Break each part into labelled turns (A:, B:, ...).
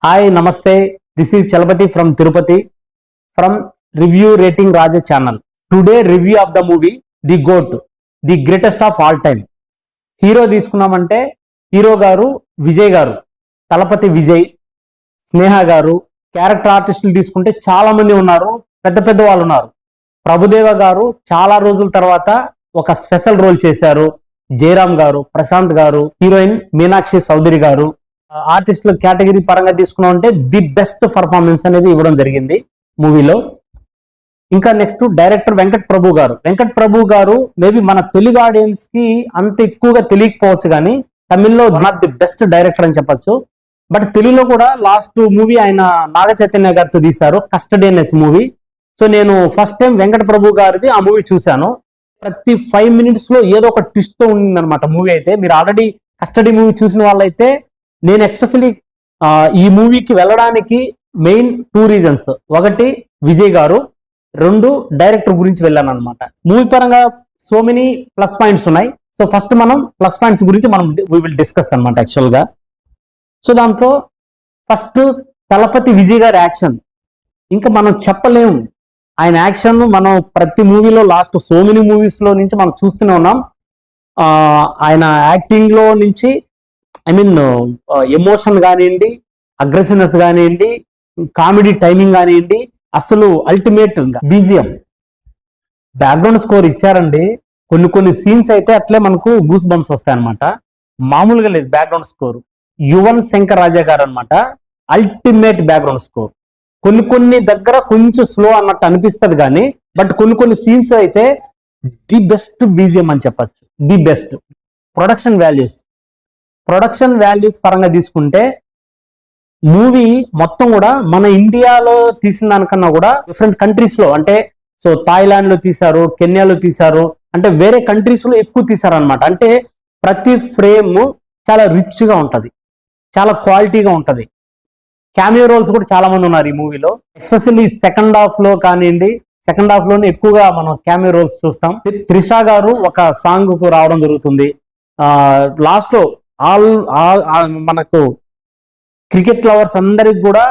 A: Hi, Namaste. This is Chalapati from Tirupati from Review Rating Raja channel. Today review of the movie The Goat, the greatest of all time. Hero తీసుకున్నామంటే hero గారు విజయ్ గారు, తలపతి విజయ్, స్నేహ గారు. Character ఆర్టిస్టులు తీసుకుంటే చాలా మంది ఉన్నారు, పెద్ద పెద్ద వాళ్ళు ఉన్నారు. ప్రభుదేవ గారు చాలా రోజుల తర్వాత ఒక స్పెషల్ రోల్ చేశారు. జయరామ్ గారు, ప్రశాంత్ గారు, హీరోయిన్ మీనాక్షి చౌదరి గారు. ఆర్టిస్టుల కేటగిరీ పరంగా తీసుకున్నాం అంటే ది బెస్ట్ పర్ఫార్మెన్స్ అనేది ఇవ్వడం జరిగింది మూవీలో. ఇంకా నెక్స్ట్ డైరెక్టర్ వెంకట్ ప్రభు గారు మేబీ మన తెలుగు ఆడియన్స్ కి అంత ఎక్కువగా తెలియకపోవచ్చు, కానీ తమిళ్లో one of the best director అని చెప్పొచ్చు. బట్ తెలుగులో కూడా లాస్ట్ మూవీ ఆయన నాగ చైతన్య గారితో తీశారు, కస్టడీ అనేసి మూవీ. సో నేను ఫస్ట్ టైం వెంకట ప్రభు గారిది ఆ మూవీ చూశాను. ప్రతి 5 minutes లో ఏదో ఒక ట్విస్ట్ తో ఉందన్నమాట మూవీ అయితే. మీరు ఆల్రెడీ కస్టడీ మూవీ చూసిన వాళ్ళైతే, నేను ఎస్పెషల్లీ ఈ మూవీకి వెళ్ళడానికి మెయిన్ 2 reasons. ఒకటి విజయ్ గారు, 2 డైరెక్టర్ గురించి వెళ్ళాను అనమాట. మూవీ పరంగా సో మెనీ ప్లస్ పాయింట్స్ ఉన్నాయి. సో ఫస్ట్ మనం ప్లస్ పాయింట్స్ గురించి మనం వి విల్ డిస్కస్ అనమాట యాక్చువల్ గా. సో దాంట్లో ఫస్ట్ తలపతి విజయ్ గారి యాక్షన్ ఇంకా మనం చెప్పలేము. ఆయన యాక్షన్ మనం ప్రతి మూవీలో లాస్ట్ సో మెనీ మూవీస్ లో నుంచి మనం చూస్తూనే ఉన్నాం. ఆయన యాక్టింగ్ లో నుంచి ఎమోషన్ కానివ్వండి, అగ్రెసివ్నెస్ కానివ్వండి, కామెడీ టైమింగ్ కానివ్వండి, అసలు అల్టిమేట్. బీజిఎం బ్యాక్గ్రౌండ్ స్కోర్ ఇచ్చారండి. కొన్ని సీన్స్ అయితే అట్లే మనకు గూస్ బంప్స్ వస్తాయి అనమాట. మామూలుగా లేదు బ్యాక్గ్రౌండ్ స్కోర్. యువన్ శంకర్ రాజా గారు అనమాట, అల్టిమేట్ బ్యాక్గ్రౌండ్ స్కోర్. కొన్ని దగ్గర కొంచెం స్లో అన్నట్టు అనిపిస్తుంది కానీ, బట్ కొన్ని సీన్స్ అయితే ది బెస్ట్ బీజిఎం అని చెప్పచ్చు. ది బెస్ట్ ప్రొడక్షన్ వాల్యూస్ పరంగా తీసుకుంటే మూవీ మొత్తం కూడా మన ఇండియాలో తీసిన దానికన్నా కూడా డిఫరెంట్ కంట్రీస్ లో, అంటే సో థాయిలాండ్ లో తీశారు, కెన్యాలో తీశారు, అంటే వేరే కంట్రీస్ లో ఎక్కువ తీశారు అనమాట. అంటే ప్రతి ఫ్రేమ్ చాలా రిచ్ గా ఉంటది, చాలా క్వాలిటీగా ఉంటది. క్యామియో రోల్స్ కూడా చాలా మంది ఉన్నారు ఈ మూవీలో. ఎస్పెషల్లీ సెకండ్ హాఫ్ లో కానివ్వండి, సెకండ్ హాఫ్ లోనే ఎక్కువగా మనం క్యామియో రోల్స్ చూస్తాం. త్రిషా గారు ఒక సాంగ్ కు రావడం జరుగుతుంది. లాస్ట్ లో మనకు క్రికెట్ లవర్స్ అందరికి కూడా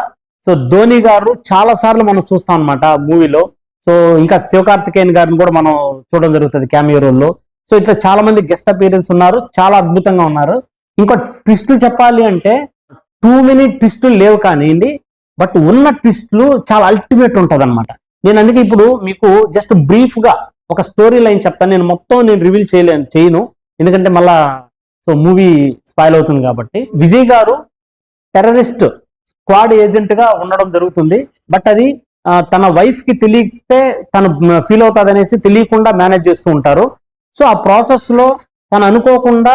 A: సో ధోని గారు చాలా సార్లు మనం చూస్తాం అనమాట మూవీలో. సో ఇంకా శివకార్తికేయన్ గారిని కూడా మనం చూడడం జరుగుతుంది క్యామియో రోల్లో. సో ఇట్లా చాలా మంది గెస్ట్ అపీరెన్స్ ఉన్నారు, చాలా అద్భుతంగా ఉన్నారు. ఇంకో ట్విస్టులు చెప్పాలి అంటే 2 many ట్విస్టులు లేవు కానివ్వండి, బట్ ఉన్న ట్విస్టులు చాలా అల్టిమేట్ ఉంటది అనమాట. నేను అందుకే ఇప్పుడు మీకు జస్ట్ బ్రీఫ్ గా ఒక స్టోరీ లైన్ చెప్తాను. నేను మొత్తం రివీల్ చేయను, ఎందుకంటే మళ్ళా సో మూవీ స్పాయిల్ అవుతుంది కాబట్టి. విజయ్ గారు టెర్రరిస్ట్ స్క్వాడ్ ఏజెంట్ గా ఉండడం జరుగుతుంది. బట్ అది తన వైఫ్ కి తెలిస్తే తను ఫీల్ అవుతుంది అనేసి తెలియకుండా మేనేజ్ చేస్తూ ఉంటారు. సో ఆ ప్రాసెస్ లో తను అనుకోకుండా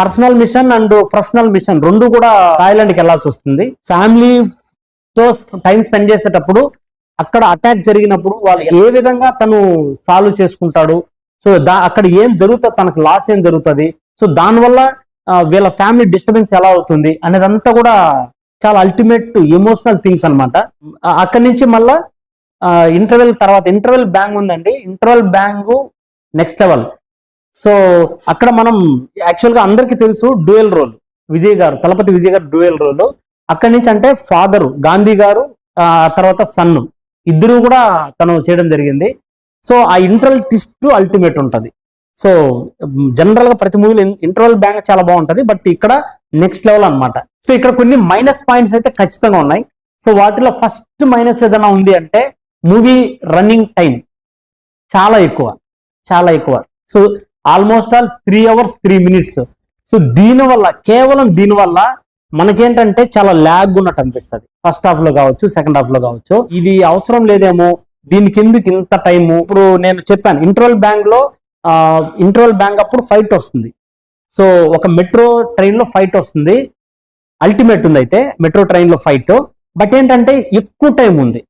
A: personal mission and professional mission 2 కూడా థాయిలాండ్కి వెళ్లాల్సి వస్తుంది. ఫ్యామిలీతో టైం స్పెండ్ చేసేటప్పుడు అక్కడ అటాక్ జరిగినప్పుడు వాళ్ళు ఏ విధంగా తను సాల్వ్ చేసుకుంటాడు, సో అక్కడ ఏం జరుగుతుంది, తనకు లాస్ ఏం జరుగుతుంది, సో దానివల్ల వీళ్ళ ఫ్యామిలీ డిస్టర్బెన్స్ ఎలా అవుతుంది అనేదంతా కూడా చాలా అల్టిమేట్ ఎమోషనల్ థింగ్స్ అనమాట. అక్కడి నుంచి మళ్ళా ఇంటర్వెల్ తర్వాత ఇంటర్వెల్ బ్యాంగ్ ఉందండి. Interval bang next level. So అక్కడ మనం యాక్చువల్గా అందరికీ తెలుసు డ్యూయల్ రోల్ తలపతి విజయ్ గారు డ్యూయల్ రోల్. అక్కడి నుంచి అంటే ఫాదరు గాంధీ గారు, తర్వాత సన్ను, ఇద్దరు కూడా తను చేయడం జరిగింది. సో ఆ ఇంటర్వెల్ ట్విస్ట్ అల్టిమేట్ ఉంటది. సో జనరల్ గా ప్రతి మూవీలో ఇంటర్వెల్ బ్యాంక్ చాలా బాగుంటది, బట్ ఇక్కడ నెక్స్ట్ లెవెల్ అనమాట. సో ఇక్కడ కొన్ని మైనస్ పాయింట్స్ అయితే ఖచ్చితంగా ఉన్నాయి. సో వాటిలో ఫస్ట్ మైనస్ ఏదైనా ఉంది అంటే మూవీ రన్నింగ్ టైం చాలా ఎక్కువ. So almost 3 hours 3 minutes. So కేవలం దీనివల్ల మనకేంటంటే చాలా ల్యాగ్ ఉన్నట్టు అనిపిస్తుంది. ఫస్ట్ హాఫ్ లో కావచ్చు, సెకండ్ హాఫ్ లో కావచ్చు. ఇది అవసరం లేదేమో, దీనికి ఎందుకు ఇంత టైము. ఇప్పుడు నేను చెప్పాను ఇంటర్వెల్ బ్యాంక్ అప్పుడు ఫైట్ వస్తుంది. సో ఒక మెట్రో ట్రైన్ లో ఫైట్ వస్తుంది, అల్టిమేట్ ఉంది. అయితే మెట్రో ట్రైన్ లో ఫైట్, బట్ ఏంటంటే ఎక్కువ టైం ఉంది.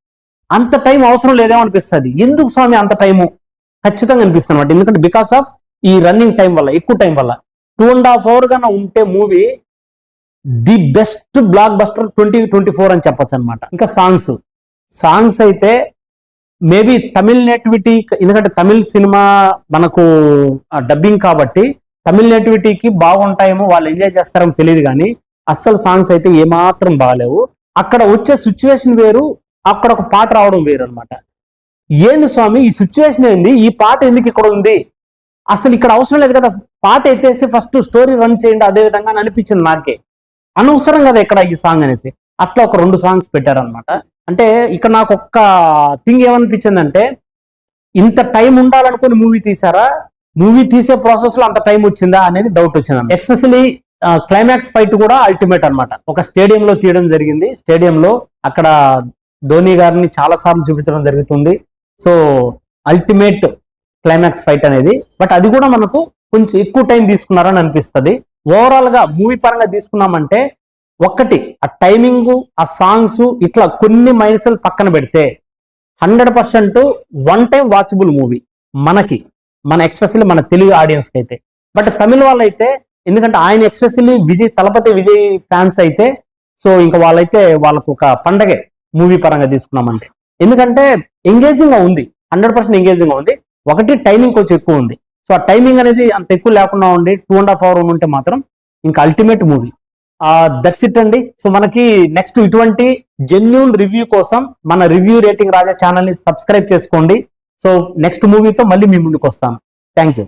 A: అంత టైం అవసరం లేదేమో అనిపిస్తుంది. ఎందుకు స్వామి అంత టైము ఖచ్చితంగా అనిపిస్తుంది అనమాట. ఎందుకంటే బికాస్ ఆఫ్ ఈ రన్నింగ్ టైం వల్ల, ఎక్కువ టైం వల్ల. 2.5 hours గానే ఉంటే movie the best block buster 2024 అని చెప్పొచ్చు అనమాట. ఇంకా సాంగ్స్ అయితే మేబీ తమిళ్ నేటివిటీ, ఎందుకంటే తమిళ్ సినిమా మనకు డబ్బింగ్ కాబట్టి తమిళ్ నేటివిటీకి బాగుంటాయేమో, వాళ్ళు ఎంజాయ్ చేస్తారేమో తెలియదు, కానీ అస్సలు సాంగ్స్ అయితే ఏమాత్రం బాగాలేవు. అక్కడ వచ్చే సిచ్యువేషన్ వేరు, అక్కడ ఒక పాట రావడం వేరు అనమాట. ఏంది స్వామి ఈ సిచ్యువేషన్ ఏంది, ఈ పాట ఎందుకు ఇక్కడ ఉంది, అసలు ఇక్కడ అవసరం లేదు కదా, పాట ఎత్తేసి ఫస్ట్ స్టోరీ రన్ చేయండి అదే విధంగా అని అనిపించింది నాకే. అనవసరం కదా ఇక్కడ ఈ సాంగ్ అనేసి అట్లా ఒక 2 సాంగ్స్ పెట్టారనమాట. అంటే ఇక్కడ నాకు ఒక్క థింగ్ ఏమనిపించింది అంటే, ఇంత టైం ఉండాలనుకుని మూవీ తీసారా, మూవీ తీసే ప్రాసెస్ లో అంత టైం వచ్చిందా అనేది డౌట్ వచ్చింది. ఎస్పెషల్లీ క్లైమాక్స్ ఫైట్ కూడా అల్టిమేట్ అన్నమాట. ఒక స్టేడియంలో తీయడం జరిగింది. స్టేడియంలో అక్కడ ధోని గారిని చాలా సార్లు చూపించడం జరుగుతుంది. సో అల్టిమేట్ క్లైమాక్స్ ఫైట్ అనేది, బట్ అది కూడా మనకు కొంచెం ఎక్కువ టైం తీసుకున్నారని అనిపిస్తుంది. ఓవరాల్ గా మూవీ పరంగా తీసుకున్నామంటే, ఒక్కటి ఆ టైమింగ్, ఆ సాంగ్స్, ఇట్లా కొన్ని మైనస్లు పక్కన పెడితే 100% వన్ టైం వాచబుల్ మూవీ మనకి, మన ఎక్స్పెషల్లీ మన తెలుగు ఆడియన్స్ కి అయితే. బట్ తమిళ వాళ్ళైతే, ఎందుకంటే ఆయన ఎక్స్పెషల్లీ తలపతి విజయ్ ఫ్యాన్స్ అయితే, సో ఇంకా వాళ్ళైతే వాళ్ళకు ఒక పండగే మూవీ పరంగా తీసుకున్నామంటే. ఎందుకంటే ఎంగేజింగ్ గా ఉంది, 100% ఎంగేజింగ్ గా ఉంది. ఒకటి టైమింగ్ కొంచెం ఎక్కువ ఉంది. సో ఆ టైమింగ్ అనేది అంత ఎక్కువ లేకుండా ఉండి 2.5 hours ఉంటే మాత్రం ఇంకా అల్టిమేట్ మూవీ. దట్స్ ఇట్ అండి. సో మనకి నెక్స్ట్ ఇటువంటి జెన్యూన్ రివ్యూ కోసం మన రివ్యూ రేటింగ్ రాజా ఛానల్ ని సబ్స్క్రైబ్ చేసుకోండి. సో నెక్స్ట్ మూవీతో మళ్ళీ మీ ముందుకు వస్తాను. Thank you.